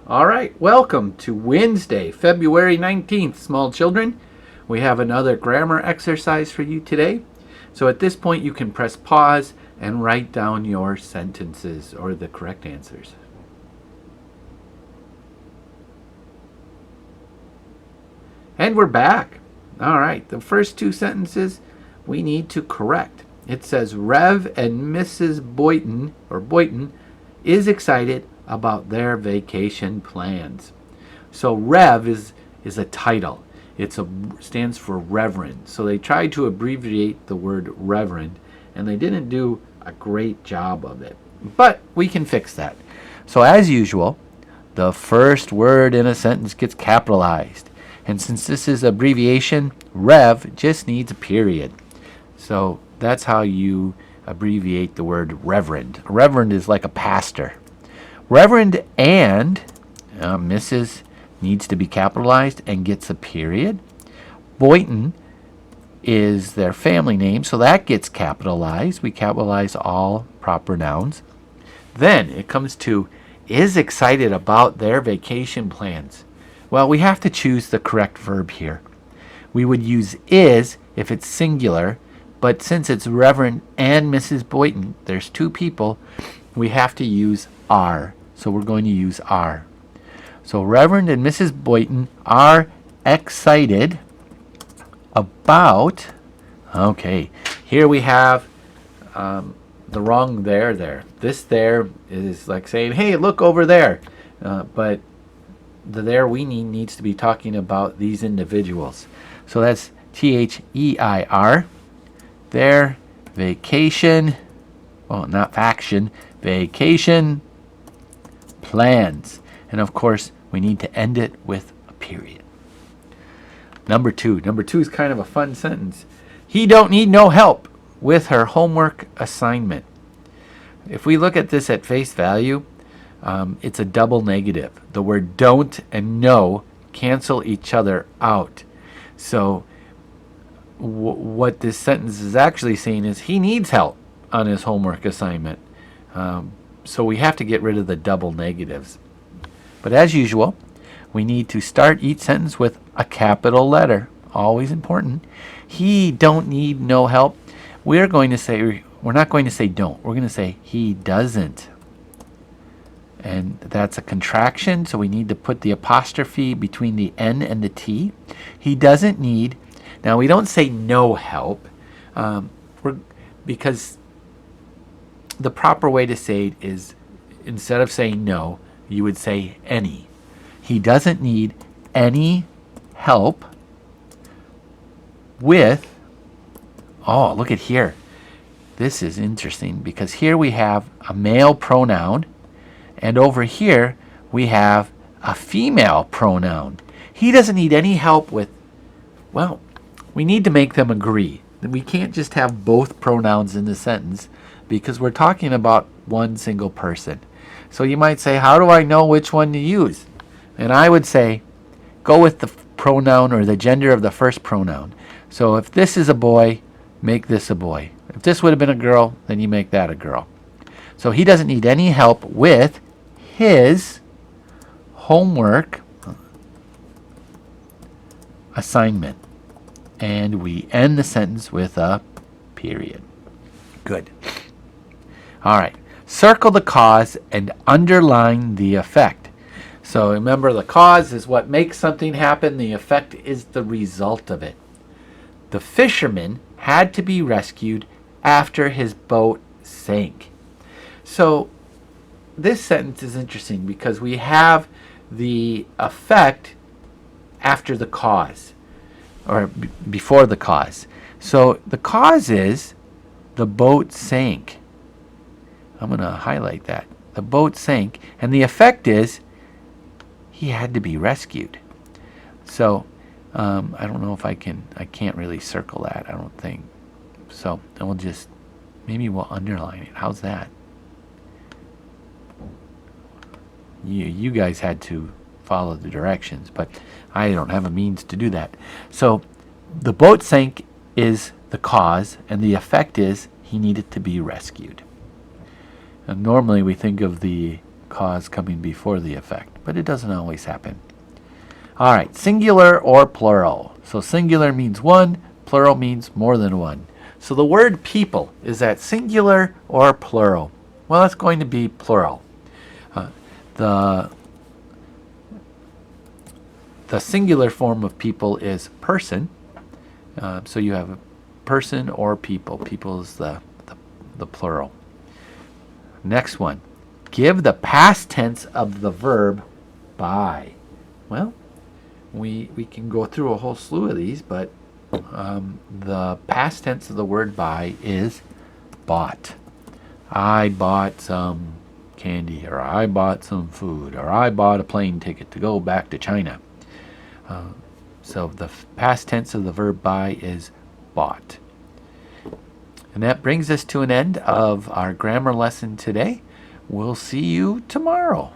All right, welcome to Wednesday, February 19th, small children. We have another grammar exercise for you today. So at this point, you can press pause and write down your sentences or the correct answers. And we're back. All right, the first two sentences we need to correct. It says Rev and Mrs. Boynton is excited about their vacation plans. So Rev is a title. It stands for Reverend. So they tried to abbreviate the word Reverend, and they didn't do a great job of it. But we can fix that. So as usual, the first word in a sentence gets capitalized. And since this is abbreviation, Rev just needs a period. So that's how you abbreviate the word Reverend. Reverend is like a pastor. Reverend and Mrs. needs to be capitalized and gets a period. Boynton is their family name, so that gets capitalized. We capitalize all proper nouns. Then it comes to is excited about their vacation plans. Well, we have to choose the correct verb here. We would use is if it's singular, but since it's Reverend and Mrs. Boynton, there's two people, we have to use are. So we're going to use are. So Reverend and Mrs. Boynton are excited about, okay, here we have the wrong there. This there is like saying, hey, look over there. But the there we needs to be talking about these individuals. So that's THEIR. Their vacation, well, not faction, vacation plans. And of course, we need to end it with a period. Number two is kind of a fun sentence. He don't need no help with her homework assignment. If we look at this at face value, it's a double negative. The word don't and no cancel each other out. So what this sentence is actually saying is he needs help on his homework assignment. So we have to get rid of the double negatives. But as usual, we need to start each sentence with a capital letter. Always important. He don't need no help. We're not going to say don't. We're going to say he doesn't. And that's a contraction, so we need to put the apostrophe between the N and the T. He doesn't need. Now, we don't say no help because the proper way to say it is instead of saying no, you would say any. He doesn't need any help with, oh, look at here. This is interesting because here we have a male pronoun. And over here, we have a female pronoun. He doesn't need any help with, well, we need to make them agree. We can't just have both pronouns in the sentence because we're talking about one single person. So you might say, how do I know which one to use? And I would say, go with the pronoun or the gender of the first pronoun. So if this is a boy, make this a boy. If this would have been a girl, then you make that a girl. So he doesn't need any help with his homework assignment. And we end the sentence with a period. Good. All right. Circle the cause and underline the effect. So remember, the cause is what makes something happen. The effect is the result of it. The fisherman had to be rescued after his boat sank. So this sentence is interesting because we have the effect after the cause or before the cause. So the cause is the boat sank. I'm going to highlight that. The boat sank, and the effect is he had to be rescued. So I don't know if I can't really circle that, I don't think. So maybe we'll underline it. How's that? You guys had to follow the directions, but I don't have a means to do that. So the boat sank is the cause, and the effect is he needed to be rescued. And normally we think of the cause coming before the effect, but it doesn't always happen. All right, singular or plural. So singular means one, plural means more than one. So the word people, is that singular or plural? Well, it's going to be plural. The singular form of people is person. So you have a person or people. People is the plural. Next one. Give the past tense of the verb buy. Well, we can go through a whole slew of these, but the past tense of the word buy is bought. I bought some candy, or I bought some food, or I bought a plane ticket to go back to China. So the past tense of the verb buy is bought. And that brings us to an end of our grammar lesson today. We'll see you tomorrow.